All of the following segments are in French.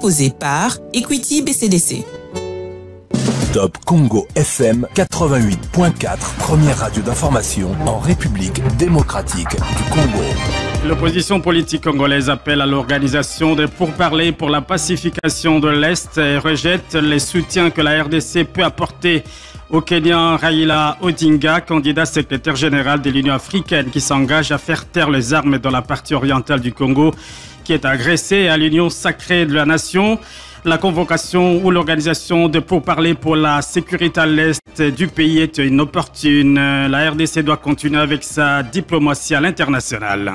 proposé par Equity BCDC. Top Congo FM 88.4, première radio d'information en République démocratique du Congo. L'opposition politique congolaise appelle à l'organisation des pourparlers pour la pacification de l'Est et rejette les soutiens que la RDC peut apporter au Kenyan Raila Odinga, candidat secrétaire général de l'Union africaine, qui s'engage à faire taire les armes dans la partie orientale du Congo, qui est agressée à l'Union sacrée de la nation. La convocation ou l'organisation de pourparlers pour la sécurité à l'Est du pays est inopportune. La RDC doit continuer avec sa diplomatie à l'international.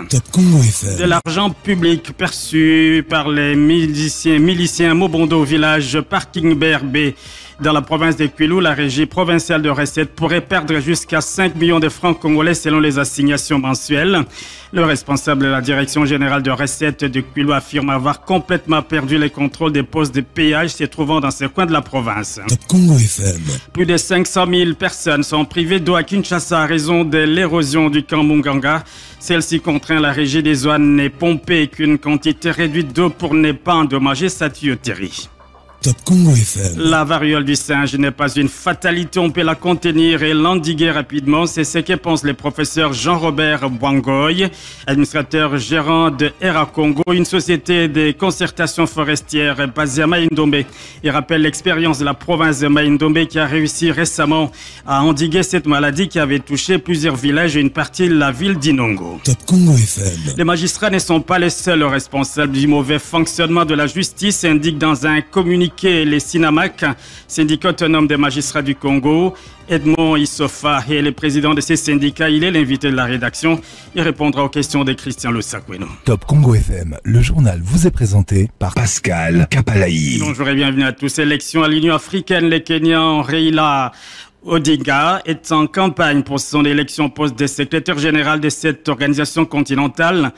De l'argent public perçu par les miliciens Mobondo au village Parking BRB dans la province de Kwilu, la régie provinciale de recettes pourrait perdre jusqu'à 5 millions de francs congolais selon les assignations mensuelles. Le responsable de la direction générale de recettes de Kwilu affirme avoir complètement perdu les contrôles des postes de péage se trouvant dans ce coin de la province. Plus de 500 000 personnes sont privées d'eau à Kinshasa à raison de l'érosion du camp Munganga. Celle-ci contraint la régie des douanes et pomper qu'une quantité réduite d'eau pour ne pas endommager sa tuyauterie. La variole du singe n'est pas une fatalité, on peut la contenir et l'endiguer rapidement. C'est ce que pense le professeur Jean-Robert Bwangoy, administrateur gérant de Era Congo, une société de concertation forestière basée à Maïndombe. Il rappelle l'expérience de la province de Maïndombe qui a réussi récemment à endiguer cette maladie qui avait touché plusieurs villages et une partie de la ville d'Inongo. Les magistrats ne sont pas les seuls responsables du mauvais fonctionnement de la justice, indique dans un communiqué les Sinamac, syndicat autonome des magistrats du Congo. Edmond Issofa est le président de ces syndicats. Il est l'invité de la rédaction. Il répondra aux questions de Christian Lusakweno. Top Congo FM, le journal vous est présenté par Pascal Kapalaï. Bonjour et bienvenue à tous. Élection à l'Union africaine, le Kenyan Raila Odinga est en campagne pour son élection au poste de secrétaire général de cette organisation continentale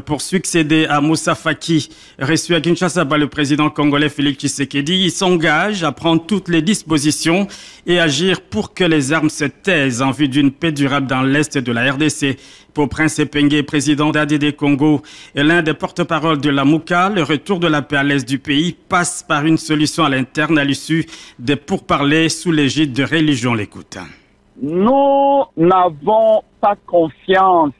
pour succéder à Moussa Faki. Reçu à Kinshasa par le président congolais Félix Tshisekedi, il s'engage à prendre toutes les dispositions et agir pour que les armes se taisent en vue d'une paix durable dans l'est de la RDC. Pour Prince Epenge, président d'ADD Congo et l'un des porte-parole de la MOUCA, le retour de la paix à l'est du pays passe par une solution à l'interne à l'issue des pourparlers sous l'égide de religion. L'écoute. Nous n'avons pas confiance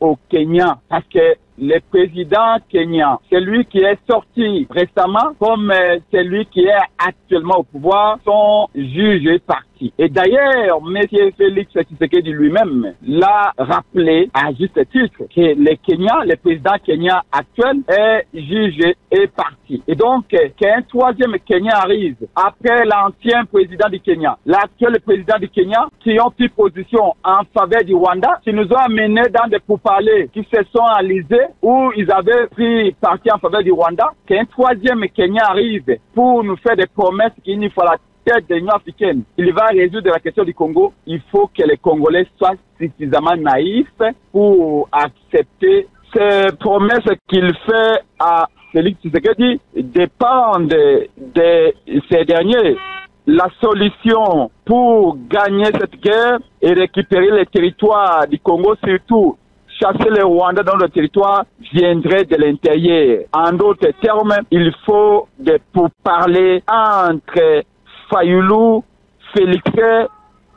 au Kenya parce que le président kenyan, celui qui est sorti récemment comme celui qui est actuellement au pouvoir, sont jugés partis. Et d'ailleurs, M. Félix Tshisekedi lui-même l'a rappelé à juste titre que le président kenyan actuel est jugé et parti. Et donc, qu'un troisième Kenyan arrive après l'ancien président du Kenya, l'actuel président du Kenya, qui ont pris position en faveur du Rwanda, qui nous ont amenés dans des pourparlers qui se sont enlisés, où ils avaient pris parti en faveur du Rwanda, qu'un troisième Kenyan arrive pour nous faire des promesses qu'il nous faut la tête de l'Union africaine. Il va résoudre la question du Congo. Il faut que les Congolais soient suffisamment naïfs pour accepter ces promesses qu'il fait à Félix Tshisekedi dépendent de ces derniers. La solution pour gagner cette guerre et récupérer les territoires du Congo, surtout chasser les Rwandais dans le territoire, viendrait de l'intérieur. En d'autres termes, il faut des pourparlers entre Fayulu, Félix,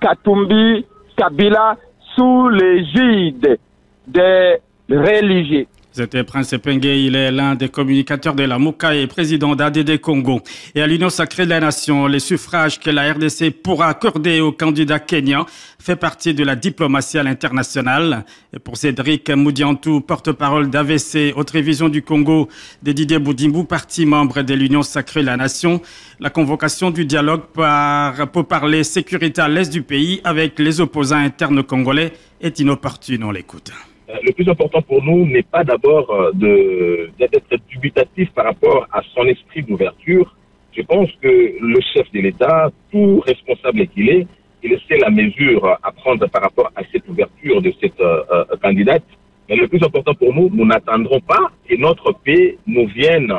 Katumbi, Kabila, sous l'égide des religieux. C'était Prince Epenge, il est l'un des communicateurs de la MOUCA et président d'ADD Congo. Et à l'Union sacrée de la nation, les suffrages que la RDC pourra accorder aux candidats kenyans fait partie de la diplomatie à l'international. Et pour Cédric Moudiantou, porte-parole d'AVC, Haute Révision du Congo, de Didier Boudimbu, parti membre de l'Union sacrée de la nation, la convocation du dialogue pour parler sécurité à l'est du pays avec les opposants internes congolais est inopportune. On l'écoute. Le plus important pour nous n'est pas d'abord d'être dubitatif par rapport à son esprit d'ouverture. Je pense que le chef de l'État, tout responsable qu'il est, il sait la mesure à prendre par rapport à cette ouverture de cette candidate. Mais le plus important pour nous, nous n'attendrons pas que notre paix nous vienne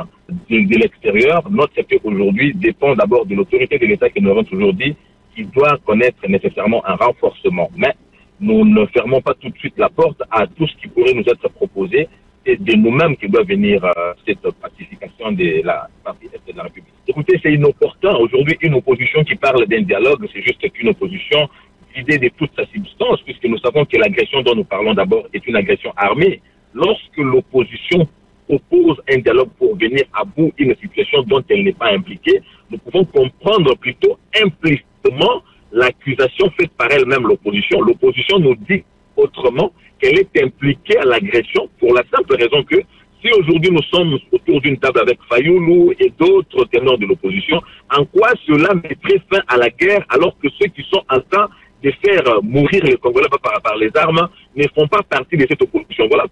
de l'extérieur. Notre paix aujourd'hui dépend d'abord de l'autorité de l'État que nous avons toujours dit, qui doit connaître nécessairement un renforcement. Mais nous ne fermons pas tout de suite la porte à tout ce qui pourrait nous être proposé c'est de nous-mêmes qui doit venir cette pacification de la partie est de la République. Écoutez, c'est inopportun. Aujourd'hui, une opposition qui parle d'un dialogue, c'est juste qu'une opposition vidée de toute sa substance, puisque nous savons que l'agression dont nous parlons d'abord est une agression armée. Lorsque l'opposition propose un dialogue pour venir à bout d'une situation dont elle n'est pas impliquée, nous pouvons comprendre plutôt implicitement l'accusation faite par elle-même, l'opposition. L'opposition nous dit autrement qu'elle est impliquée à l'agression pour la simple raison que si aujourd'hui nous sommes autour d'une table avec Fayoulou et d'autres ténors de l'opposition, en quoi cela mettrait fin à la guerre alors que ceux qui sont en train de faire mourir les Congolais par les armes ne font pas partie de cette opposition. Voilà.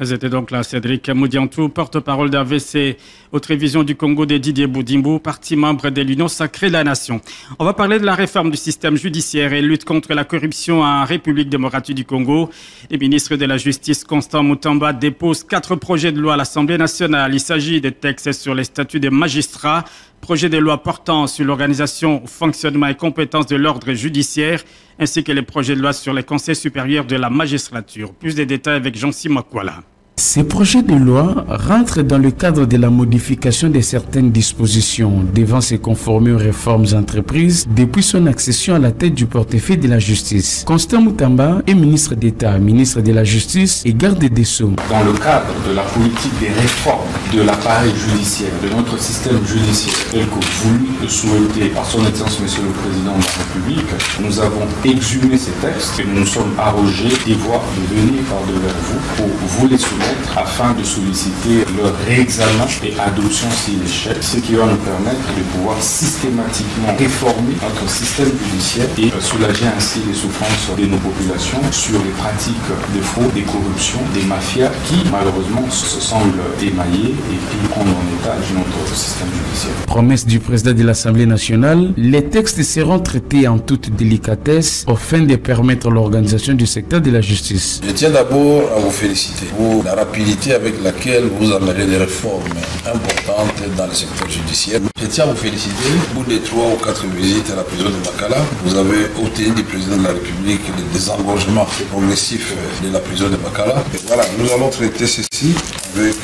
C'était donc là Cédric Moudiantou, porte-parole d'AVC aux télévisions du Congo de Didier Boudimbo, parti membre de l'Union Sacrée de la Nation. On va parler de la réforme du système judiciaire et lutte contre la corruption en République démocratique du Congo. Le ministre de la Justice, Constant Moutamba, dépose 4 projets de loi à l'Assemblée nationale. Il s'agit de textes sur les statuts des magistrats, projet de loi portant sur l'organisation, fonctionnement et compétences de l'ordre judiciaire, ainsi que les projets de loi sur les conseils supérieurs de la magistrature. Plus de détails avec Jean-Simon Makwala. Ces projets de loi rentrent dans le cadre de la modification de certaines dispositions devant se conformer aux réformes entreprises depuis son accession à la tête du portefeuille de la justice. Constant Moutamba est ministre d'État, ministre de la Justice et garde des Sceaux. Dans le cadre de la politique des réformes de l'appareil judiciaire, de notre système judiciaire, tel que voulu et souhaité par son Excellence Monsieur le Président de la République, nous avons exhumé ces textes et nous nous sommes arrogés des voies de venir par-devers vous pour vous les soumettre afin de solliciter leur réexamen et adoption s'il échec, ce qui va nous permettre de pouvoir systématiquement réformer notre système judiciaire et soulager ainsi les souffrances de nos populations sur les pratiques de fraude, des corruptions, des mafias qui malheureusement se semblent émaillées et qui ont en étage notre système judiciaire. Promesse du président de l'Assemblée nationale, les textes seront traités en toute délicatesse afin de permettre l'organisation du secteur de la justice. Je tiens d'abord à vous féliciter pour la rapidité avec laquelle vous amenez des réformes importantes dans le secteur judiciaire. Je tiens à vous féliciter. Au bout de 3 ou 4 visites à la prison de Makala, vous avez obtenu du président de la République le désengorgement progressif de la prison de Makala. Et voilà, nous allons traiter ceci avec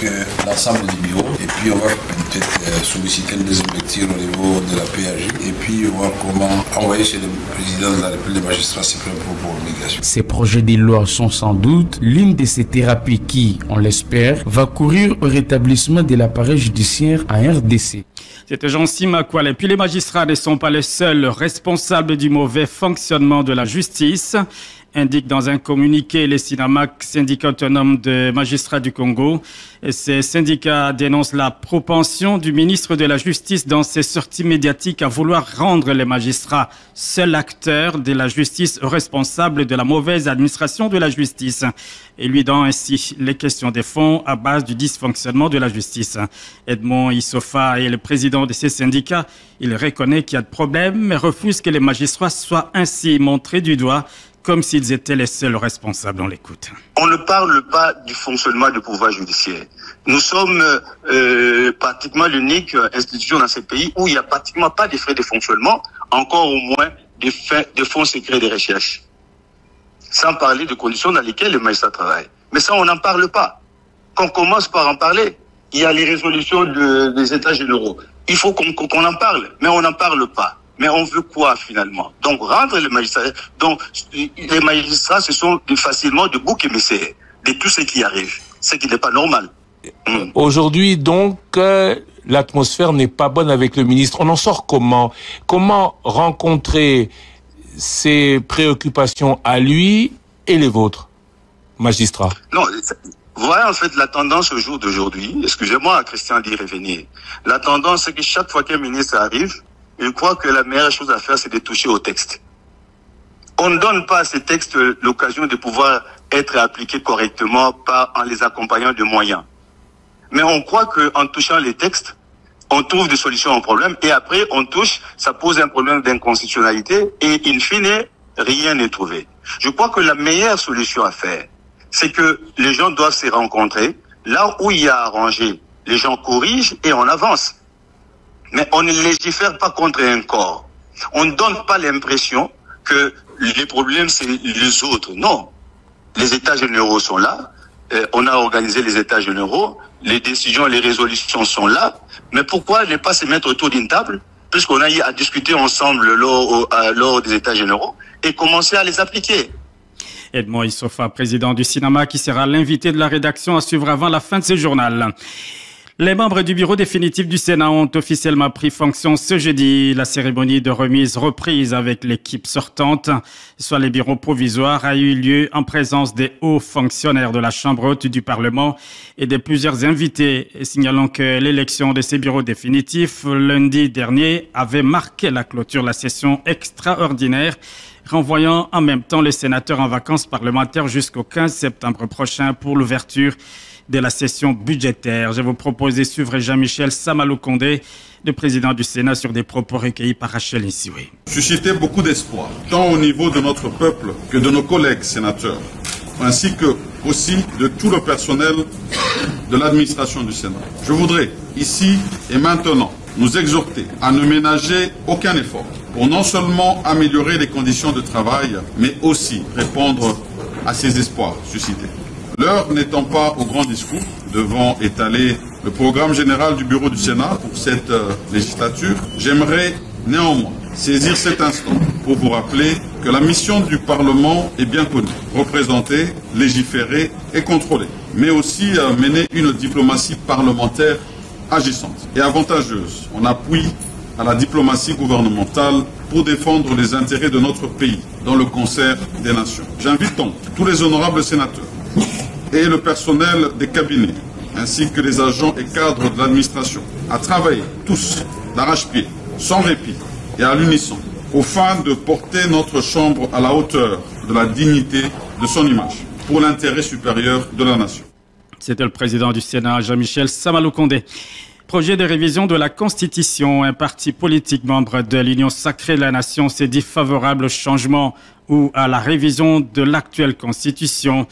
l'ensemble du bureau et puis on va peut-être solliciter une deuxième lecture au niveau de la PAJ et puis voir comment envoyer chez le président de la République des magistrats suprêmes pour l'obligation. Ces projets de loi sont sans doute l'une de ces thérapies qui, on l'espère, va courir au rétablissement de l'appareil judiciaire en RDC. C'était Jean-Simon Makwala. Et puis les magistrats ne sont pas les seuls responsables du mauvais fonctionnement de la justice, indique dans un communiqué les SINAMAC, syndicat autonome des magistrats du Congo. Et ces syndicats dénoncent la propension du ministre de la Justice dans ses sorties médiatiques à vouloir rendre les magistrats seuls acteurs de la justice responsables de la mauvaise administration de la justice, éludant ainsi les questions des fonds à base du dysfonctionnement de la justice. Edmond Issofa est le président de ces syndicats. Il reconnaît qu'il y a de problèmes, mais refuse que les magistrats soient ainsi montrés du doigt comme s'ils étaient les seuls responsables. On l'écoute. On ne parle pas du fonctionnement du pouvoir judiciaire. Nous sommes pratiquement l'unique institution dans ce pays où il n'y a pratiquement pas de frais de fonctionnement, encore au moins de fonds secrets de recherche. Sans parler de conditions dans lesquelles les magistrats travaillent. Mais ça, on n'en parle pas. Qu'on commence par en parler, il y a les résolutions des États généraux. Il faut qu'on en parle, mais on n'en parle pas. Mais on veut quoi finalement? Donc rendre les magistrats. Donc les magistrats, ce sont facilement de boucs émissaires de tout ce qui arrive, ce qui n'est pas normal. Aujourd'hui, donc, l'atmosphère n'est pas bonne avec le ministre. On en sort comment? Comment rencontrer ses préoccupations à lui et les vôtres, magistrats? Non, voilà en fait la tendance au jour d'aujourd'hui. Excusez-moi, Christian, d'y revenir. La tendance, c'est que chaque fois qu'un ministre arrive, il croit que la meilleure chose à faire, c'est de toucher au texte. On ne donne pas à ces textes l'occasion de pouvoir être appliqués correctement en les accompagnant de moyens. Mais on croit qu'en touchant les textes, on trouve des solutions aux problèmes et après on touche, ça pose un problème d'inconstitutionnalité et in fine, rien n'est trouvé. Je crois que la meilleure solution à faire, c'est que les gens doivent se rencontrer. Là où il y a à arranger, les gens corrigent et on avance. Mais on ne légifère pas contre un corps. On ne donne pas l'impression que les problèmes, c'est les autres. Non. Les États généraux sont là. on a organisé les états généraux, les décisions, les résolutions sont là, mais pourquoi ne pas se mettre autour d'une table, puisqu'on a eu à discuter ensemble lors des états généraux, et commencer à les appliquer? Edmond Issofa, président du cinéma, qui sera l'invité de la rédaction à suivre avant la fin de ce journal. Les membres du bureau définitif du Sénat ont officiellement pris fonction ce jeudi. La cérémonie de remise reprise avec l'équipe sortante, soit les bureaux provisoires, a eu lieu en présence des hauts fonctionnaires de la Chambre haute du Parlement et de plusieurs invités. Signalons que l'élection de ces bureaux définitifs lundi dernier avait marqué la clôture de la session extraordinaire, renvoyant en même temps les sénateurs en vacances parlementaires jusqu'au 15 septembre prochain pour l'ouverture de la session budgétaire. Je vous propose de suivre Jean-Michel Samaloukonde, le président du Sénat, sur des propos recueillis par Rachel Nsiwe. Susciter beaucoup d'espoir, tant au niveau de notre peuple que de nos collègues sénateurs, ainsi que aussi de tout le personnel de l'administration du Sénat. Je voudrais, ici et maintenant, nous exhorter à ne ménager aucun effort pour non seulement améliorer les conditions de travail, mais aussi répondre à ces espoirs suscités. L'heure n'étant pas au grand discours, devant étaler le programme général du bureau du Sénat pour cette législature, j'aimerais néanmoins saisir cet instant pour vous rappeler que la mission du Parlement est bien connue. Représenter, légiférer et contrôler, mais aussi mener une diplomatie parlementaire agissante et avantageuse en appui à la diplomatie gouvernementale pour défendre les intérêts de notre pays dans le concert des nations. J'invite donc tous les honorables sénateurs et le personnel des cabinets, ainsi que les agents et cadres de l'administration, à travailler tous d'arrache-pied, sans répit et à l'unisson, aux fins de porter notre Chambre à la hauteur de la dignité de son image, pour l'intérêt supérieur de la nation. C'était le président du Sénat, Jean-Michel Samaloukonde. Projet de révision de la Constitution. Un parti politique membre de l'Union sacrée de la Nation s'est dit favorable au changement ou à la révision de l'actuelle Constitution.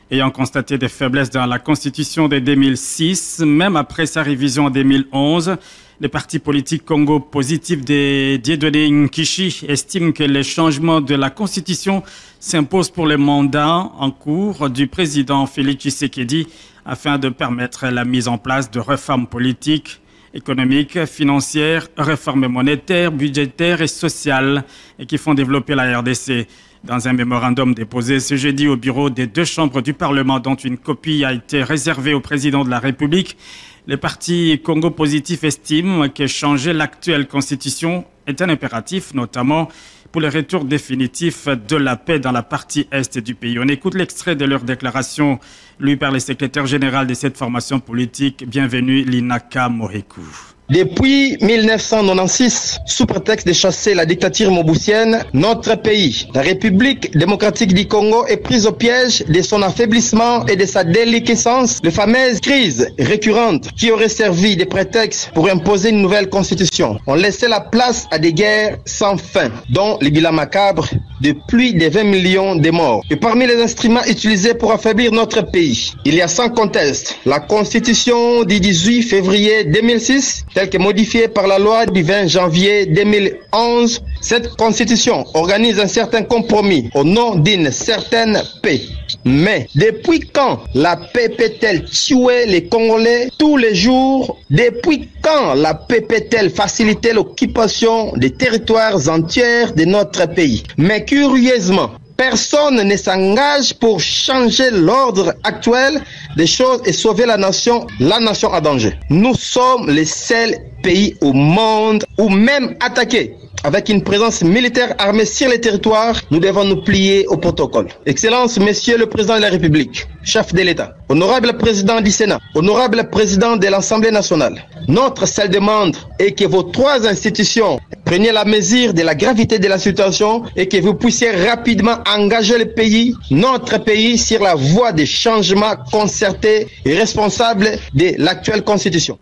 Ayant constaté des faiblesses dans la Constitution de 2006, même après sa révision en 2011, le parti politique Congo positif de Dieudonné Nkishi estime que les changements de la Constitution s'imposent pour le mandat en cours du président Félix Tshisekedi afin de permettre la mise en place de réformes politiques, économiques, financières, réformes monétaires, budgétaires et sociales et qui font développer la RDC. Dans un mémorandum déposé ce jeudi au bureau des deux chambres du Parlement, dont une copie a été réservée au président de la République, le parti Congo positif estime que changer l'actuelle constitution est un impératif, notamment pour le retour définitif de la paix dans la partie est du pays. On écoute l'extrait de leur déclaration lue par le secrétaire général de cette formation politique. Bienvenue, Linaka Moreku. Depuis 1996, sous prétexte de chasser la dictature mobusienne, notre pays, la République démocratique du Congo, est prise au piège de son affaiblissement et de sa déliquescence, les fameuses crises récurrentes qui auraient servi de prétexte pour imposer une nouvelle constitution, ont laissé la place à des guerres sans fin, dont les bilans macabres de plus de 20 millions de morts. Et parmi les instruments utilisés pour affaiblir notre pays, il y a sans conteste la constitution du 18 février 2006, telle que modifiée par la loi du 20 janvier 2011. Cette constitution organise un certain compromis au nom d'une certaine paix. Mais depuis quand la paix peut-elle tuer les Congolais tous les jours? Depuis quand la paix peut-elle faciliter l'occupation des territoires entiers de notre pays? Mais curieusement, personne ne s'engage pour changer l'ordre actuel des choses et sauver la nation en danger. Nous sommes les seuls pays au monde où même attaqués avec une présence militaire armée sur les territoires, nous devons nous plier au protocole. Excellence, Monsieur le Président de la République, chef de l'État, honorable Président du Sénat, honorable Président de l'Assemblée nationale, notre seule demande est que vos trois institutions preniez la mesure de la gravité de la situation et que vous puissiez rapidement engager le pays, notre pays, sur la voie des changements concertés et responsables de l'actuelle Constitution.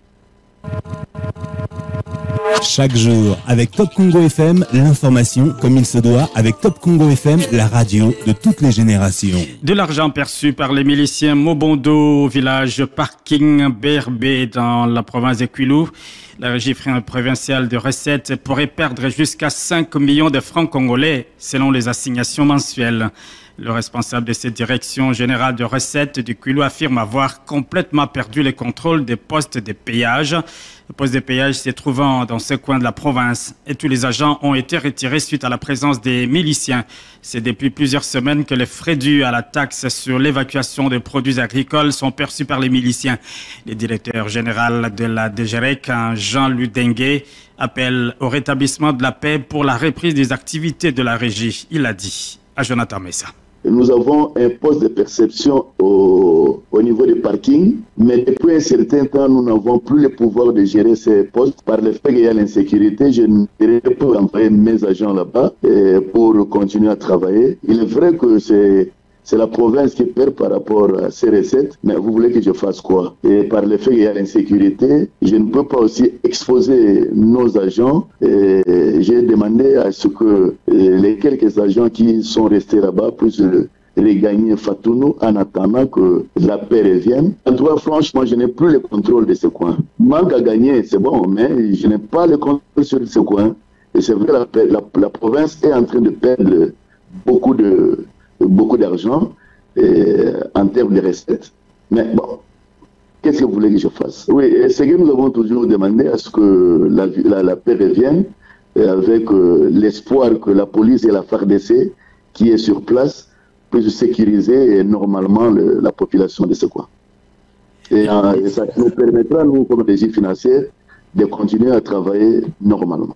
Chaque jour, avec Top Congo FM, l'information comme il se doit, avec Top Congo FM, la radio de toutes les générations. De l'argent perçu par les miliciens Mobondo au village Parking Berbe dans la province de Kwilu. La régie provinciale de recettes pourrait perdre jusqu'à 5 millions de francs congolais selon les assignations mensuelles. Le responsable de cette direction générale de recettes du Kwilu affirme avoir complètement perdu le contrôle des postes de péage. Le poste de péage se trouvant dans ce coin de la province et tous les agents ont été retirés suite à la présence des miliciens. C'est depuis plusieurs semaines que les frais dus à la taxe sur l'évacuation des produits agricoles sont perçus par les miliciens. Le directeur général de la DGREC, Jean Ludengue, appelle au rétablissement de la paix pour la reprise des activités de la régie. Il a dit à Jonathan Messa. Nous avons un poste de perception au niveau des parkings, mais depuis un certain temps, nous n'avons plus le pouvoir de gérer ces postes. Par le fait qu'il y a l'insécurité, je ne pourrais pas envoyer mes agents là-bas pour continuer à travailler. Il est vrai que c'est la province qui perd par rapport à ses recettes, mais vous voulez que je fasse quoi? Et par le fait qu'il y a l'insécurité, je ne peux pas aussi exposer nos agents. J'ai demandé à ce que les quelques agents qui sont restés là-bas puissent regagner Fatounou en attendant que la paix revienne. En tout cas, franchement, je n'ai plus le contrôle de ce coin. Manque à gagner, c'est bon, mais je n'ai pas le contrôle sur ce coin. Et c'est vrai, la province est en train de perdre beaucoup d'argent en termes de recettes. Mais bon, qu'est-ce que vous voulez que je fasse? Oui, c'est que nous avons toujours demandé à ce que la paix revienne avec l'espoir que la police et la FARDC qui est sur place puissent sécuriser normalement la population de ce coin. Et ça nous permettra, nous, comme régie financière, de continuer à travailler normalement.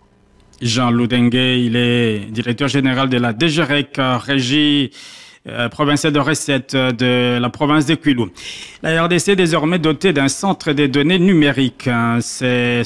Jean Ludengue, il est directeur général de la DGREC, régie provinciale de recettes de la province de Kwilu. La RDC est désormais dotée d'un centre de données numériques. Ces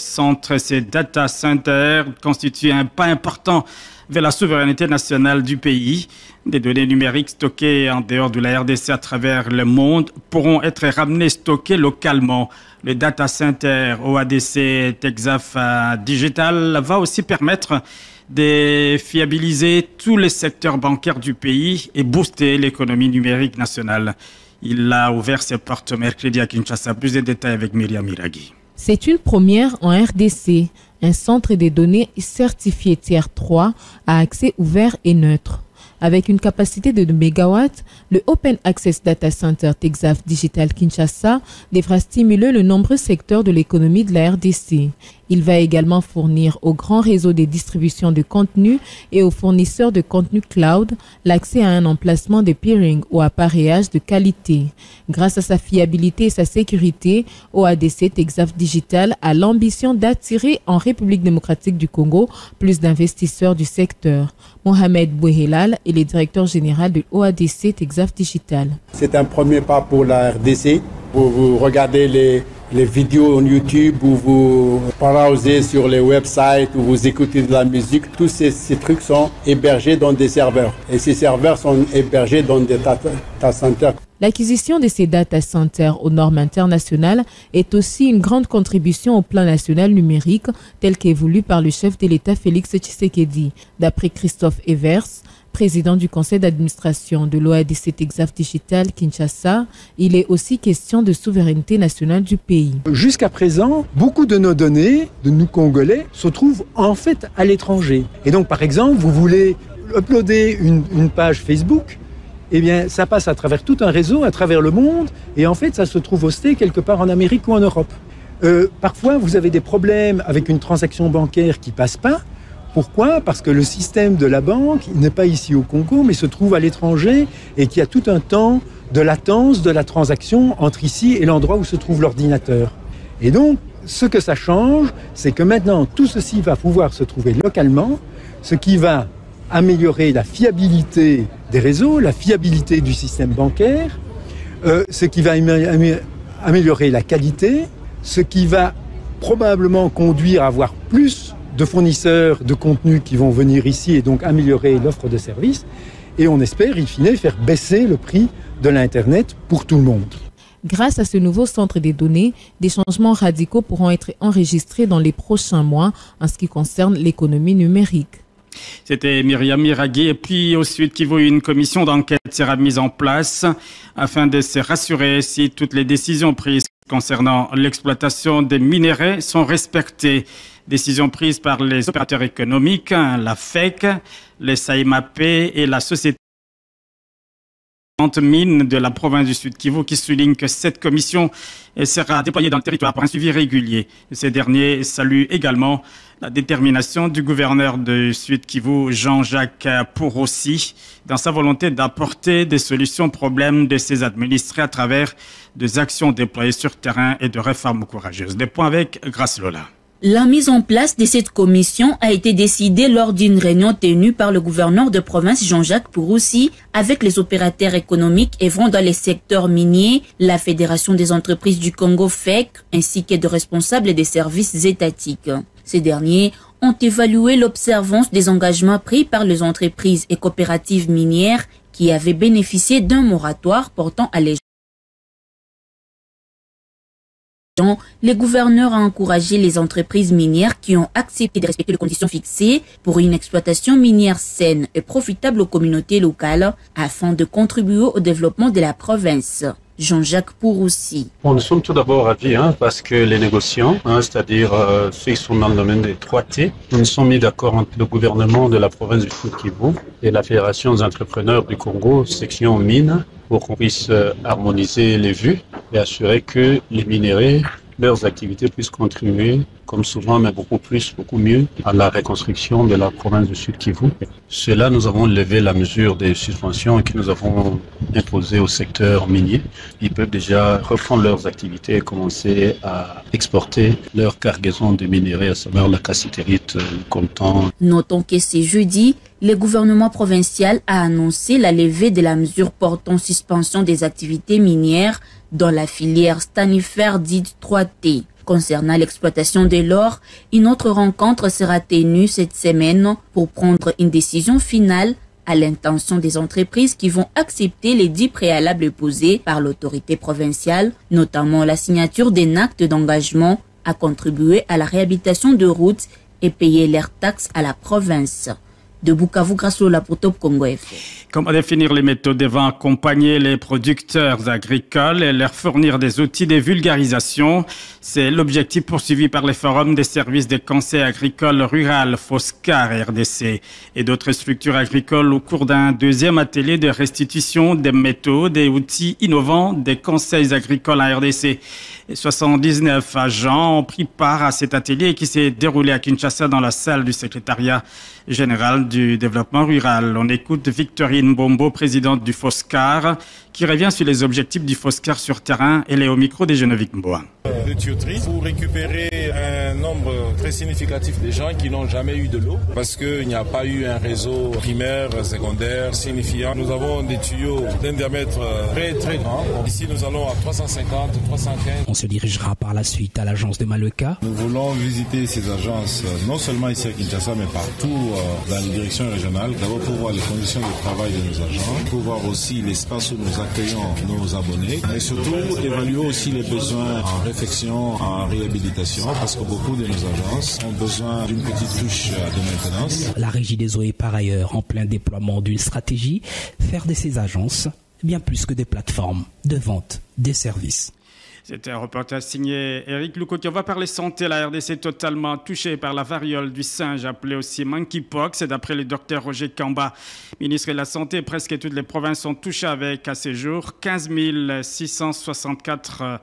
data centers constituent un pas important vers la souveraineté nationale du pays. Des données numériques stockées en dehors de la RDC à travers le monde pourront être ramenées stockées localement. Le data center OADC Texaf Digital va aussi permettre de fiabiliser tous les secteurs bancaires du pays et booster l'économie numérique nationale. Il a ouvert ses portes mercredi à Kinshasa. Plus de détails avec Myriam Miragui. C'est une première en RDC. Un centre de données certifié Tier 3 à accès ouvert et neutre. Avec une capacité de 2 MW, le Open Access Data Center Texaf Digital Kinshasa devra stimuler le nombreux secteurs de l'économie de la RDC. Il va également fournir au grand réseau de distribution de contenu et aux fournisseurs de contenu cloud l'accès à un emplacement de peering ou appareillage de qualité. Grâce à sa fiabilité et sa sécurité, OADC Texaf Digital a l'ambition d'attirer en République démocratique du Congo plus d'investisseurs du secteur. Mohamed Bouhelal est le directeur général de OADC Texaf Digital. C'est un premier pas pour la RDC. Vous regardez les vidéos sur YouTube, ou vous browsez sur les websites, ou vous écoutez de la musique. Tous ces trucs sont hébergés dans des serveurs. Et ces serveurs sont hébergés dans des data centers. L'acquisition de ces data centers aux normes internationales est aussi une grande contribution au plan national numérique tel qu'évolue par le chef de l'État Félix Tshisekedi. D'après Christophe Evers, président du conseil d'administration de l'OADC Texaf Digital Kinshasa, il est aussi question de souveraineté nationale du pays. Jusqu'à présent, beaucoup de nos données, de nous Congolais, se trouvent en fait à l'étranger. Et donc, par exemple, vous voulez uploader une page Facebook, eh bien, ça passe à travers tout un réseau, à travers le monde, et en fait, ça se trouve hosté quelque part en Amérique ou en Europe. Parfois, vous avez des problèmes avec une transaction bancaire qui passe pas. Pourquoi? Parce que le système de la banque n'est pas ici au Congo, mais se trouve à l'étranger et qu'il y a tout un temps de latence de la transaction entre ici et l'endroit où se trouve l'ordinateur. Et donc, ce que ça change, c'est que maintenant, tout ceci va pouvoir se trouver localement, ce qui va améliorer la fiabilité des réseaux, la fiabilité du système bancaire, ce qui va améliorer la qualité, ce qui va probablement conduire à avoir plus de fournisseurs de contenu qui vont venir ici et donc améliorer l'offre de services. Et on espère, in fine, faire baisser le prix de l'Internet pour tout le monde. Grâce à ce nouveau centre des données, des changements radicaux pourront être enregistrés dans les prochains mois en ce qui concerne l'économie numérique. C'était Myriam Miragui. Et puis ensuite, Kivu, une commission d'enquête sera mise en place afin de se rassurer si toutes les décisions prises concernant l'exploitation des minerais sont respectées. Décision prise par les opérateurs économiques, la FEC, les SAIMAP et la société mines de la province du Sud Kivu qui souligne que cette commission sera déployée dans le territoire pour un suivi régulier. Ces derniers saluent également la détermination du gouverneur du Sud Kivu, Jean-Jacques Pourossi, dans sa volonté d'apporter des solutions aux problèmes de ses administrés à travers des actions déployées sur terrain et de réformes courageuses. Des points avec Grace Lola. La mise en place de cette commission a été décidée lors d'une réunion tenue par le gouverneur de province Jean-Jacques Pourossi avec les opérateurs économiques œuvrant dans les secteurs miniers, la Fédération des entreprises du Congo FEC ainsi que de responsables des services étatiques. Ces derniers ont évalué l'observance des engagements pris par les entreprises et coopératives minières qui avaient bénéficié d'un moratoire portant allégeance. Les gouverneurs ont encouragé les entreprises minières qui ont accepté de respecter les conditions fixées pour une exploitation minière saine et profitable aux communautés locales afin de contribuer au développement de la province. Jean-Jacques Pourossi. Bon, nous sommes tout d'abord ravis parce que les négociants, c'est-à-dire ceux qui sont dans le domaine des 3T, nous nous sommes mis d'accord entre le gouvernement de la province du Sud Kivu et la Fédération des entrepreneurs du Congo, section mines, pour qu'on puisse harmoniser les vues et assurer que les minéraux, leurs activités puissent contribuer, comme souvent, mais beaucoup plus, beaucoup mieux, à la reconstruction de la province du Sud Kivu. Cela, nous avons levé la mesure des subventions que nous avons imposées au secteur minier. Ils peuvent déjà reprendre leurs activités et commencer à exporter leur cargaison de minéraux, à savoir la cassiterite, le coltan. Notons que ce jeudi, le gouvernement provincial a annoncé la levée de la mesure portant suspension des activités minières dans la filière stanifère dite 3T. Concernant l'exploitation de l'or, une autre rencontre sera tenue cette semaine pour prendre une décision finale à l'intention des entreprises qui vont accepter les 10 préalables posés par l'autorité provinciale, notamment la signature d'un acte d'engagement à contribuer à la réhabilitation de routes et payer leurs taxes à la province. De Bukavu, grâce au Top Congo FM. Comment définir les méthodes devant accompagner les producteurs agricoles et leur fournir des outils de vulgarisation? C'est l'objectif poursuivi par les forums des services des conseils agricoles rural, FOSCAR, RDC et d'autres structures agricoles au cours d'un deuxième atelier de restitution des méthodes et outils innovants des conseils agricoles en RDC. 79 agents ont pris part à cet atelier qui s'est déroulé à Kinshasa dans la salle du secrétariat général du développement rural. On écoute Victorine Bombo, présidente du FOSCAR, qui revient sur les objectifs du FOSCAR sur terrain. Elle est au micro de Geneviève Mboa. De tuyauterie pour récupérer un nombre très significatif de gens qui n'ont jamais eu de l'eau parce qu'il n'y a pas eu un réseau primaire, secondaire signifiant. Nous avons des tuyaux d'un diamètre très très grand. Ici nous allons à 350, 315. On se dirigera par la suite à l'agence de Maleka. Nous voulons visiter ces agences non seulement ici à Kinshasa mais partout dans les directions régionales. D'abord pour voir les conditions de travail de nos agents, pour voir aussi l'espace où nous accueillons nos abonnés et surtout évaluer aussi les besoins en réflexion, en réhabilitation, parce que beaucoup de nos agences ont besoin d'une petite touche de maintenance. La Régie des eaux est par ailleurs en plein déploiement d'une stratégie, faire de ces agences bien plus que des plateformes de vente des services. C'était un reportage signé Eric Lukoki. On va parler santé. La RDC totalement touchée par la variole du singe, appelée aussi monkeypox. Et d'après le docteur Roger Kamba, ministre de la Santé, presque toutes les provinces sont touchées avec à ce jour 15 664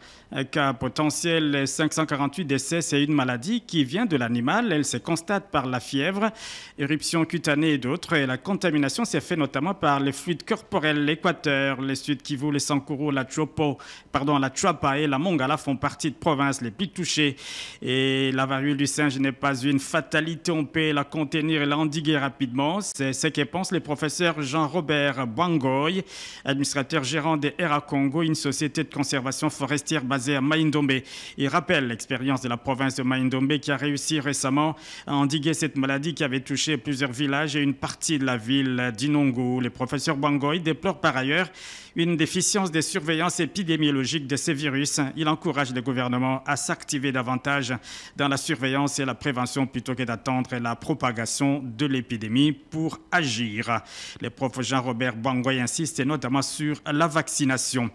cas potentiels, 548 décès. C'est une maladie qui vient de l'animal. Elle se constate par la fièvre, éruption cutanée et d'autres. Et la contamination s'est faite notamment par les fluides corporels. L'Équateur, les Sud Kivu, les Sankuru, la Chuapa et la Mongala font partie de provinces les plus touchées. Et la variole du singe n'est pas une fatalité. On peut la contenir et l'endiguer rapidement. C'est ce que pense le professeur Jean-Robert Bwangoy, administrateur gérant de Era Congo, une société de conservation forestière basée à Maïndombe. Il rappelle l'expérience de la province de Maïndombe qui a réussi récemment à endiguer cette maladie qui avait touché plusieurs villages et une partie de la ville d'Inongo. Le professeur Bwangoy déplore par ailleurs une déficience des surveillances épidémiologiques de ces virus. Il encourage le gouvernement à s'activer davantage dans la surveillance et la prévention plutôt que d'attendre la propagation de l'épidémie pour agir. Le prof Jean-Robert Bangoy insiste notamment sur la vaccination.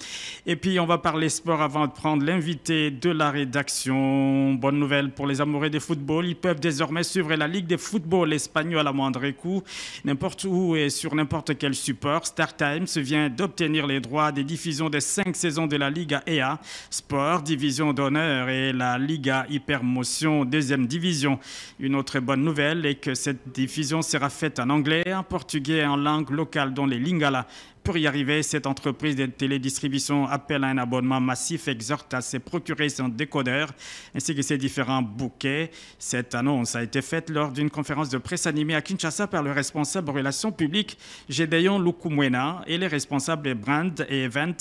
Et puis on va parler sport avant de prendre l'invité de la rédaction. Bonne nouvelle pour les amoureux de football. Ils peuvent désormais suivre la Ligue de football espagnol à moindre coût, n'importe où et sur n'importe quel support. Star Times vient d'obtenir les droits des diffusions des 5 saisons de la Liga EA Sport, division d'honneur, et la Liga Hypermotion, deuxième division. Une autre bonne nouvelle est que cette diffusion sera faite en anglais, en portugais et en langue locale, dont les Lingala. Pour y arriver, cette entreprise de télédistribution appelle à un abonnement massif, exhorte à se procurer son décodeur ainsi que ses différents bouquets. Cette annonce a été faite lors d'une conférence de presse animée à Kinshasa par le responsable relations publiques Gédéon Lukumwena et les responsables brand et event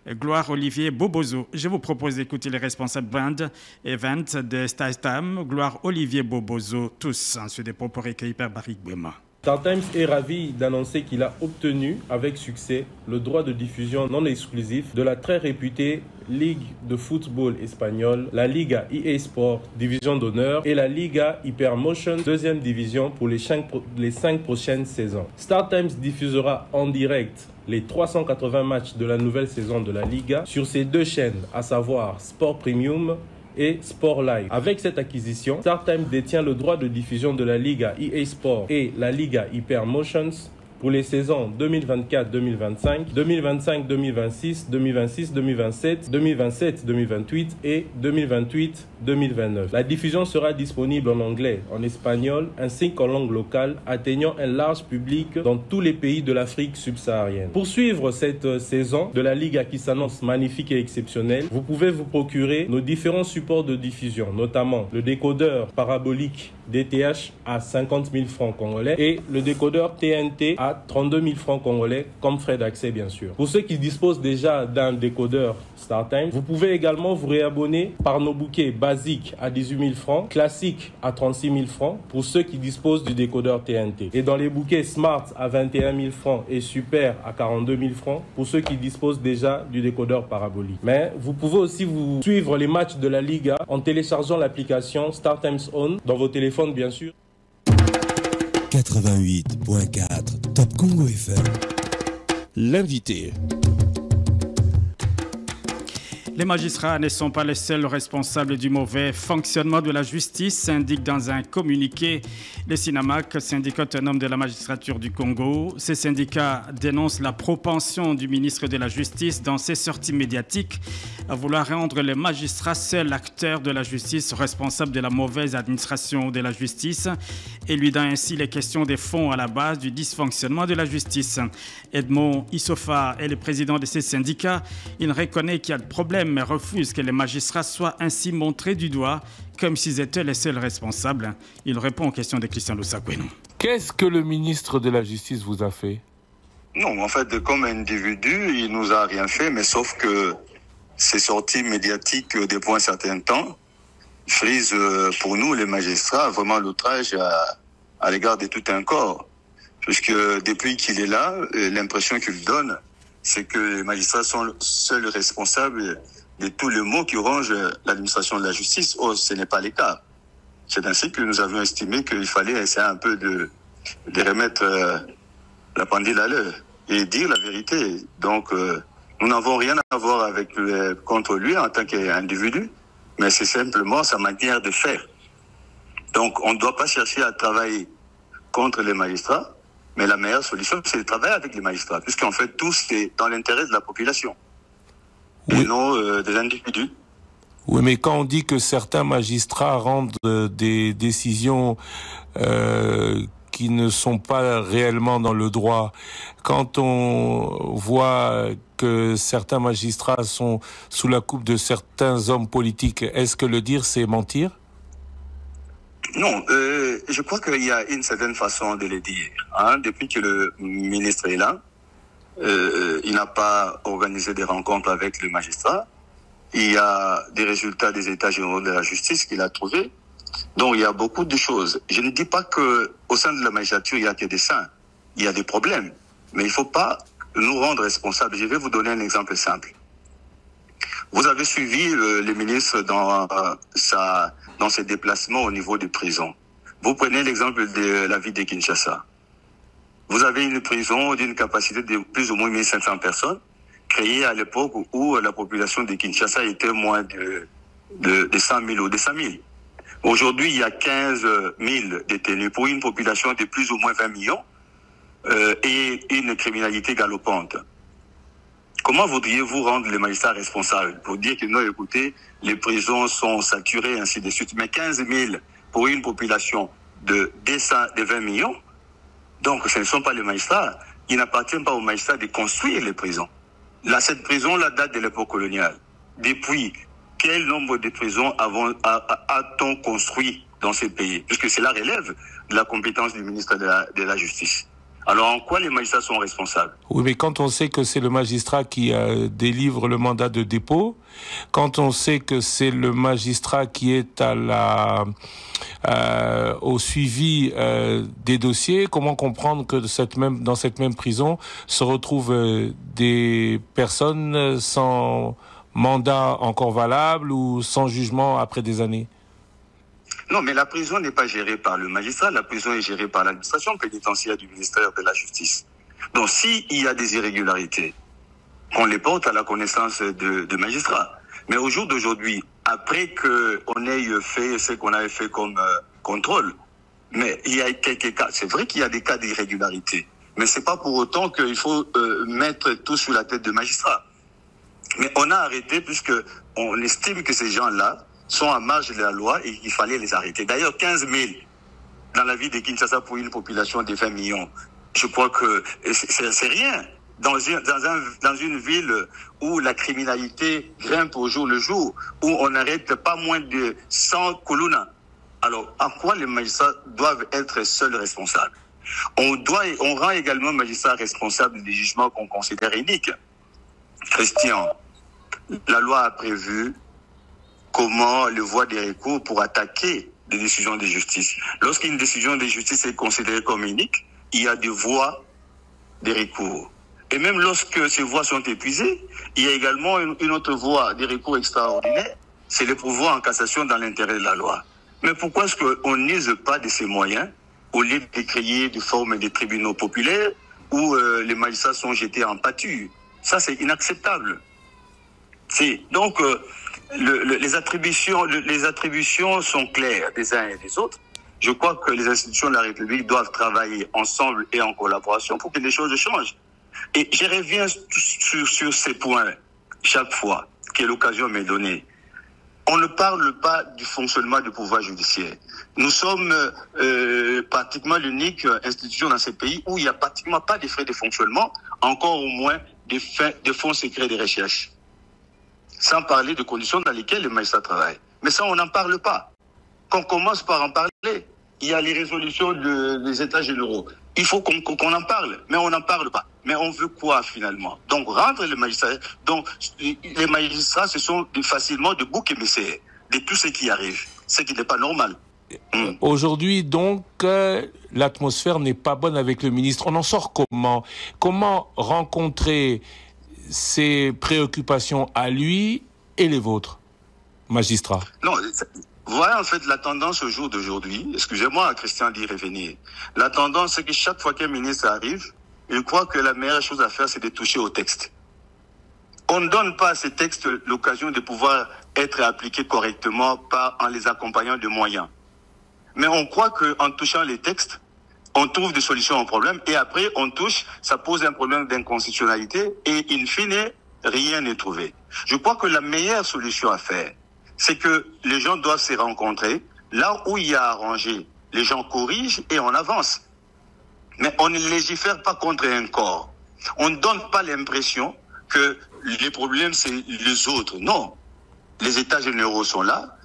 Gloire Olivier Bobozo. Je vous propose d'écouter les responsables brand et event de Star-Time, Gloire Olivier Bobozo, tous ensuite des propos recueillis par Barik Bema. Star Times est ravi d'annoncer qu'il a obtenu avec succès le droit de diffusion non exclusif de la très réputée Ligue de football espagnole, la Liga EA Sport, division d'honneur, et la Liga Hypermotion, deuxième division pour les 5 prochaines saisons. Star Times diffusera en direct les 380 matchs de la nouvelle saison de la Liga sur ces deux chaînes, à savoir Sport Premium et Sport Live. Avec cette acquisition, StarTime détient le droit de diffusion de la Liga EA Sport et la Liga Hypermotions pour les saisons 2024-2025, 2025-2026, 2026-2027, 2027-2028 et 2028-2029. La diffusion sera disponible en anglais, en espagnol ainsi qu'en langue locale, atteignant un large public dans tous les pays de l'Afrique subsaharienne. Pour suivre cette saison de la Liga qui s'annonce magnifique et exceptionnelle, vous pouvez vous procurer nos différents supports de diffusion, notamment le décodeur parabolique DTH à 50 000 francs congolais et le décodeur TNT à 32 000 francs congolais comme frais d'accès bien sûr. Pour ceux qui disposent déjà d'un décodeur StarTime, vous pouvez également vous réabonner par nos bouquets basiques à 18 000 francs, classiques à 36 000 francs pour ceux qui disposent du décodeur TNT. Et dans les bouquets Smart à 21 000 francs et Super à 42 000 francs pour ceux qui disposent déjà du décodeur parabolique. Mais vous pouvez aussi vous suivre les matchs de la Liga en téléchargeant l'application StarTimes On dans vos téléphones bien sûr. 88.4 Top Congo FM. L'invité. Les magistrats ne sont pas les seuls responsables du mauvais fonctionnement de la justice, indique dans un communiqué le SINAMAC, syndicat autonome de la magistrature du Congo. Ces syndicats dénoncent la propension du ministre de la Justice dans ses sorties médiatiques à vouloir rendre les magistrats seuls acteurs de la justice responsables de la mauvaise administration de la justice et lui donnant ainsi les questions des fonds à la base du dysfonctionnement de la justice. Edmond Issofa est le président de ces syndicats. Il reconnaît qu'il y a de problèmes mais refuse que les magistrats soient ainsi montrés du doigt comme s'ils étaient les seuls responsables. Il répond aux questions de Christian Lusakwenou. Qu'est-ce que le ministre de la Justice vous a fait? Non, en fait, comme individu, il nous a rien fait, mais sauf que ces sorties médiatiques depuis un certain temps frisent pour nous, les magistrats, vraiment l'outrage à l'égard de tout un corps. Puisque depuis qu'il est là, l'impression qu'il donne, c'est que les magistrats sont seuls responsables de tous les maux qui rongent l'administration de la justice. Oh, ce n'est pas le cas. C'est ainsi que nous avions estimé qu'il fallait essayer un peu de remettre la pendule à l'heure et dire la vérité. Donc, nous n'avons rien à voir contre lui en tant qu'individu, mais c'est simplement sa manière de faire. Donc, on ne doit pas chercher à travailler contre les magistrats, mais la meilleure solution, c'est de travailler avec les magistrats, puisqu'en fait, tout, c'est dans l'intérêt de la population, et non des individus. Oui, mais quand on dit que certains magistrats rendent des décisions qui ne sont pas réellement dans le droit, quand on voit que certains magistrats sont sous la coupe de certains hommes politiques, est-ce que le dire, c'est mentir ? Non, je crois qu'il y a une certaine façon de le dire. Depuis que le ministre est là, il n'a pas organisé des rencontres avec le magistrat. Il y a des résultats des états généraux de la justice qu'il a trouvés. Donc il y a beaucoup de choses. Je ne dis pas que au sein de la magistrature il y a que des saints. Il y a des problèmes, mais il ne faut pas nous rendre responsables. Je vais vous donner un exemple simple. Vous avez suivi les ministres dans ses déplacements au niveau des prisons. Vous prenez l'exemple de la ville de Kinshasa. Vous avez une prison d'une capacité de plus ou moins 1500 personnes, créée à l'époque où la population de Kinshasa était moins de 100 000 ou de 100 000. Aujourd'hui, il y a 15 000 détenus pour une population de plus ou moins 20 millions et une criminalité galopante. Comment voudriez-vous rendre les magistrats responsables pour dire que non, écoutez, les prisons sont saturées, ainsi de suite. Mais 15 000 pour une population de 20 millions, donc ce ne sont pas les magistrats. Il n'appartient pas aux magistrats de construire les prisons. Là, cette prison-là date de l'époque coloniale. Depuis, quel nombre de prisons a-t-on construit dans ces pays? Puisque cela relève de la compétence du ministre de la Justice. Alors, en quoi les magistrats sont responsables? Oui, mais quand on sait que c'est le magistrat qui délivre le mandat de dépôt, quand on sait que c'est le magistrat qui est au suivi des dossiers, comment comprendre que dans cette même prison se retrouvent des personnes sans mandat encore valable ou sans jugement après des années? Non, mais la prison n'est pas gérée par le magistrat, la prison est gérée par l'administration pénitentiaire du ministère de la Justice. Donc, s'il y a des irrégularités, qu'on les porte à la connaissance de magistrats. Mais au jour d'aujourd'hui, après qu'on ait fait ce qu'on avait fait comme contrôle, mais il y a quelques cas, c'est vrai qu'il y a des cas d'irrégularité, mais c'est pas pour autant qu'il faut mettre tout sur la tête de magistrats. Mais on a arrêté puisque on estime que ces gens-là sont à marge de la loi et qu'il fallait les arrêter. D'ailleurs, 15 000 dans la ville de Kinshasa pour une population de 20 millions, je crois que c'est rien. Dans une ville où la criminalité grimpe au jour le jour, où on n'arrête pas moins de 100 colonnes. Alors, à quoi les magistrats doivent être seuls responsables? On rend également les magistrats responsables des jugements qu'on considère iniques. Christian, la loi a prévu comment le voie des recours pour attaquer des décisions de justice. Lorsqu'une décision de justice est considérée comme unique, il y a des voies de recours. Et même lorsque ces voies sont épuisées, il y a également une autre voie de recours extraordinaire, c'est le pouvoir en cassation dans l'intérêt de la loi. Mais pourquoi est-ce qu'on n'use pas de ces moyens au lieu de créer des formes de tribunaux populaires où les magistrats sont jetés en pâture? Ça, c'est inacceptable. Donc, les attributions sont claires des uns et des autres. Je crois que les institutions de la République doivent travailler ensemble et en collaboration pour que les choses changent. Et je reviens sur ces points chaque fois que l'occasion m'est donnée. On ne parle pas du fonctionnement du pouvoir judiciaire. Nous sommes pratiquement l'unique institution dans ce pays où il n'y a pratiquement pas de frais de fonctionnement, encore au moins des fonds secrets de recherche. Sans parler de conditions dans lesquelles les magistrats travaillent. Mais ça, on n'en parle pas. Qu'on commence par en parler. Il y a les résolutions des États généraux. Il faut qu'on en parle, mais on n'en parle pas. Mais on veut quoi finalement? Donc rendre les magistrats. Donc les magistrats, ce sont facilement de boucs émissaires de tout ce qui arrive, ce qui n'est pas normal. Aujourd'hui, donc, l'atmosphère n'est pas bonne avec le ministre. On en sort comment? Comment rencontrer ses préoccupations à lui et les vôtres, magistrats? Non, voilà en fait la tendance au jour d'aujourd'hui. Excusez-moi, Christian d'y revenir. La tendance, c'est que chaque fois qu'un ministre arrive, il croit que la meilleure chose à faire, c'est de toucher au texte. On ne donne pas à ces textes l'occasion de pouvoir être appliqués correctement en les accompagnant de moyens. Mais on croit qu'en touchant les textes, on trouve des solutions au problème et après on touche, ça pose un problème d'inconstitutionnalité et in fine, rien n'est trouvé. Je crois que la meilleure solution à faire, c'est que les gens doivent se rencontrer. Là où il y a à arranger, les gens corrigent et on avance. Mais on ne légifère pas contre un corps. On ne donne pas l'impression que les problèmes, c'est les autres. Non. Les États généraux sont là.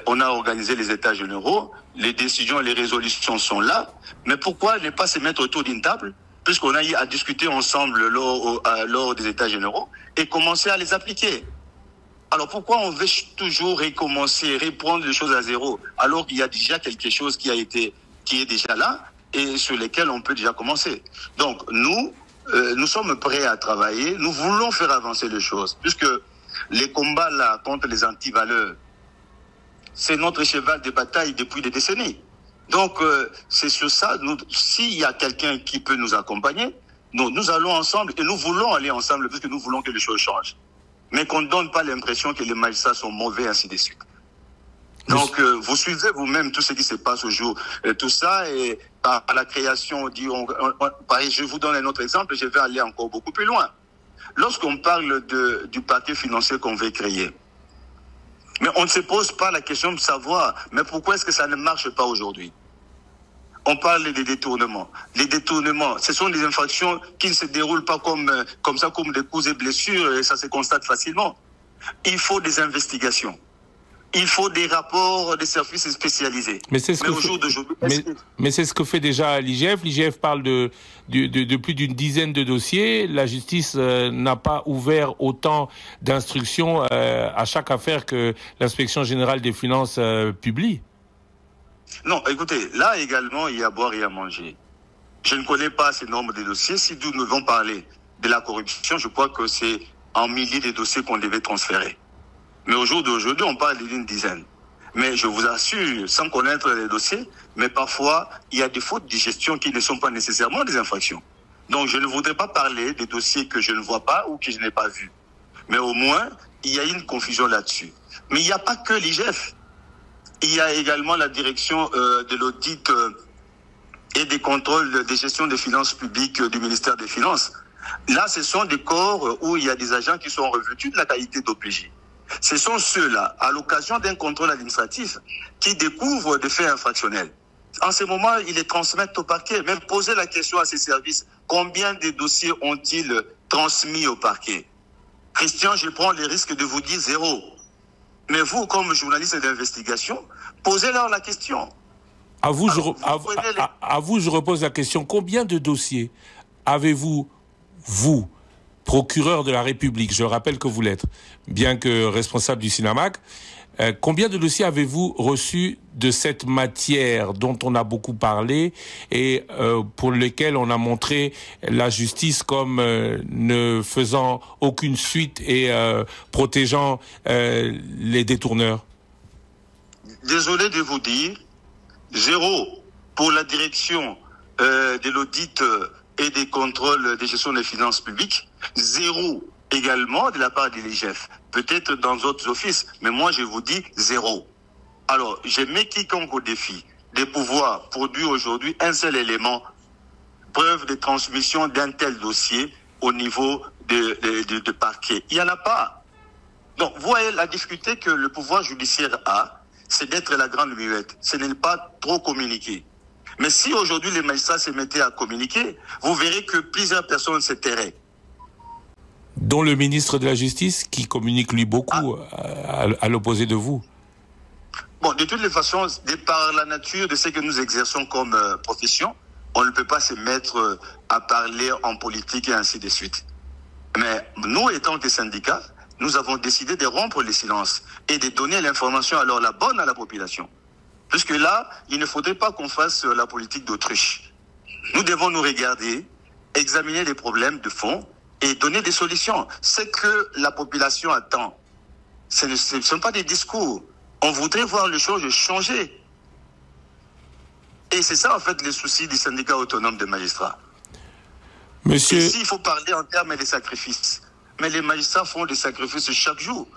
On a organisé les États généraux. Les décisions, les résolutions sont là. Mais pourquoi ne pas se mettre autour d'une table, puisqu'on a eu à discuter ensemble lors des États généraux, et commencer à les appliquer? Alors pourquoi on veut toujours recommencer, reprendre les choses à zéro, alors qu'il y a déjà quelque chose qui est déjà là et sur lesquels on peut déjà commencer? Donc nous, nous sommes prêts à travailler, nous voulons faire avancer les choses, puisque les combats là contre les antivaleurs, c'est notre cheval de bataille depuis des décennies. Donc, c'est sur ça, s'il y a quelqu'un qui peut nous accompagner, nous allons ensemble et nous voulons aller ensemble puisque nous voulons que les choses changent. Mais qu'on ne donne pas l'impression que les magistrats sont mauvais, ainsi de suite. Donc, vous suivez vous-même tout ce qui se passe au jour. Tout ça, et par la création, je vous donne un autre exemple, je vais aller encore beaucoup plus loin. Lorsqu'on parle du parquet financier qu'on veut créer, mais on ne se pose pas la question de savoir, mais pourquoi est-ce que ça ne marche pas aujourd'hui? On parle des détournements. Les détournements, ce sont des infractions qui ne se déroulent pas comme ça, comme des coups et blessures, et ça se constate facilement. Il faut des investigations. Il faut des rapports des services spécialisés. Mais c'est ce que fait déjà l'IGF. L'IGF parle de plus d'une dizaine de dossiers. La justice n'a pas ouvert autant d'instructions à chaque affaire que l'inspection générale des finances publie. Non, écoutez, là également, il y a à boire et à manger. Je ne connais pas ce nombre de dossiers. Si nous devons parler de la corruption, je crois que c'est en milliers de dossiers qu'on devait transférer. Mais au jour d'aujourd'hui, on parle d'une dizaine. Mais je vous assure, sans connaître les dossiers, mais parfois, il y a des fautes de gestion qui ne sont pas nécessairement des infractions. Donc, je ne voudrais pas parler des dossiers que je ne vois pas ou que je n'ai pas vus. Mais au moins, il y a une confusion là-dessus. Mais il n'y a pas que l'IGF. Il y a également la direction de l'audit et des contrôles de gestion des finances publiques du ministère des Finances. Là, ce sont des corps où il y a des agents qui sont revêtus de la qualité d'OPJ. Ce sont ceux-là, à l'occasion d'un contrôle administratif, qui découvrent des faits infractionnels. En ce moment, ils les transmettent au parquet. Même poser la question à ces services, combien de dossiers ont-ils transmis au parquet? Christian, je prends le risque de vous dire 0. Mais vous, comme journaliste d'investigation, posez-leur la question. À vous, je repose la question. Combien de dossiers avez-vous, vous, procureur de la République, je rappelle que vous l'êtes, bien que responsable du Sinamac, combien de dossiers avez-vous reçus de cette matière dont on a beaucoup parlé et pour lesquels on a montré la justice comme ne faisant aucune suite et protégeant les détourneurs? Désolé de vous dire, 0 pour la direction de l'audit et des contrôles de gestion des finances publiques, 0 également de la part de l'IGF, peut-être dans d'autres offices, mais moi je vous dis 0. Alors, je mets quiconque au défi de pouvoir produire aujourd'hui un seul élément, preuve de transmission d'un tel dossier au niveau de parquet. Il n'y en a pas. Donc, vous voyez la difficulté que le pouvoir judiciaire a, c'est d'être la grande muette, ce n'est pas trop communiquer. Mais si aujourd'hui les magistrats se mettaient à communiquer, vous verrez que plusieurs personnes se tairaient. Dont le ministre de la Justice, qui communique lui beaucoup à l'opposé de vous. Bon, de toutes les façons, de par la nature de ce que nous exerçons comme profession, on ne peut pas se mettre à parler en politique et ainsi de suite. Mais nous, étant des syndicats, nous avons décidé de rompre le silence et de donner l'information alors la bonne à la population. Puisque là, il ne faudrait pas qu'on fasse la politique d'autruche. Nous devons nous regarder, examiner les problèmes de fond et donner des solutions. Ce que la population attend, ce ne sont pas des discours. On voudrait voir les choses changer. Et c'est ça, en fait, le souci du syndicat autonome des magistrats. Monsieur... Ici, il faut parler en termes de sacrifices. Mais les magistrats font des sacrifices chaque jour.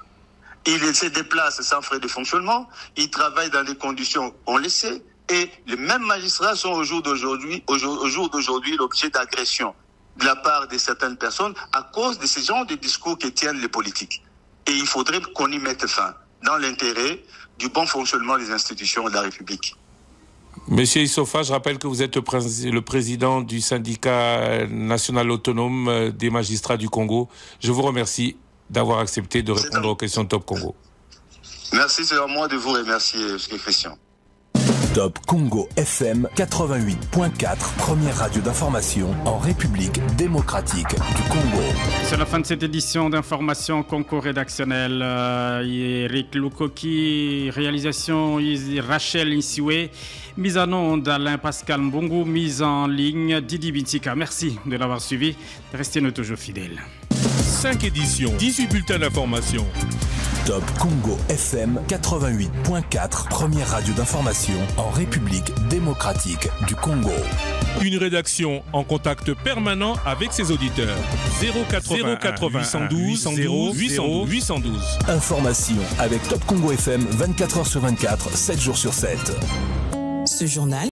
Ils se déplacent sans frais de fonctionnement, ils travaillent dans des conditions, on le sait, et les mêmes magistrats sont au jour d'aujourd'hui l'objet d'agressions de la part de certaines personnes à cause de ce genre de discours que tiennent les politiques. Et il faudrait qu'on y mette fin, dans l'intérêt du bon fonctionnement des institutions de la République. Monsieur Issofa, je rappelle que vous êtes le président du syndicat national autonome des magistrats du Congo. Je vous remercie d'avoir accepté de répondre aux questions de Top Congo. Merci, c'est à moi de vous remercier, Christian. Top Congo FM 88.4, première radio d'information en République démocratique du Congo. C'est la fin de cette édition d'information concours rédactionnel. Eric Lukoki, réalisation Rachel Insiwe, mise en onde Alain Pascal Mbongo, mise en ligne Didi Bintika. Merci de l'avoir suivi. Restez-nous toujours fidèles. 5 éditions, 18 bulletins d'information. Top Congo FM 88.4, première radio d'information en République démocratique du Congo. Une rédaction en contact permanent avec ses auditeurs. 080 812 812. Information avec Top Congo FM 24h sur 24, 7 jours sur 7. Ce journal